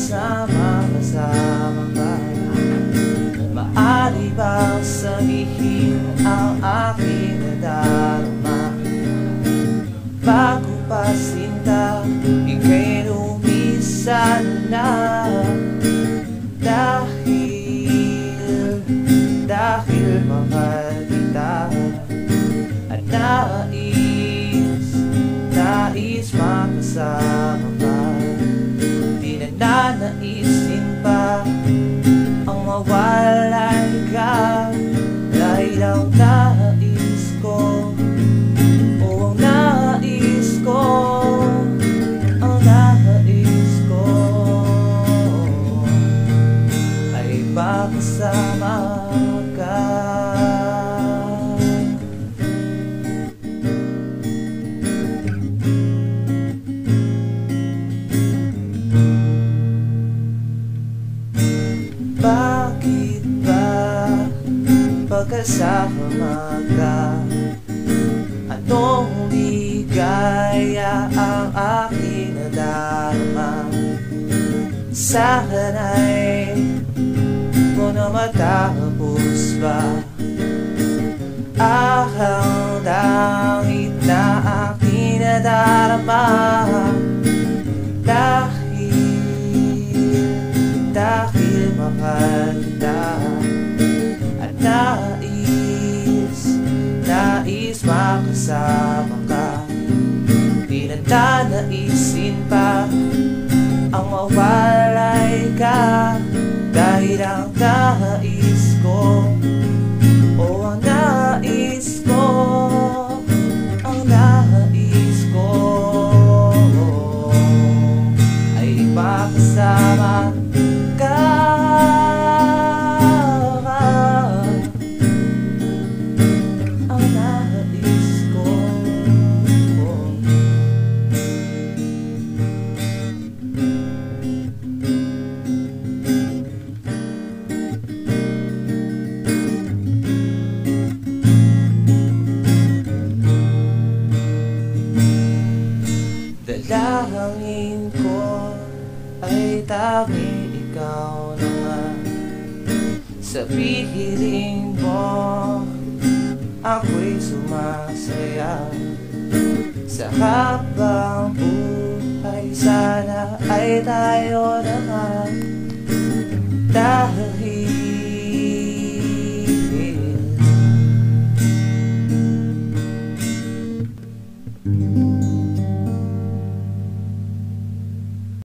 Sama-sama ka? Maaari bang sabihin ang aking nadarama? Bago pa sinta, ika'y lumisan na. Dahil mahal kita at nais makasama ka. Di na nanaisin pa ang mawalay ka. Dahil ang nais ko, ang nais ko ay makasama ka. Bakit ba pagkasama ka? Anong ligaya ang aking nadarama? Sana'y ko na matapos ba ang langit na aking nadarama? Dahil mahal kita at nais makasama ka. Di na nanaisin pa ang mawalay ka. Dahil ang nais ko, ang nais ko, ang nais ko ay makasama ka. Ang nais ko. Dalangin ko ay tanging ikaw na nga. Sa pihiling mo ako'y sumasaya. Sa habang buhay sana ay tayo na nga. Dahil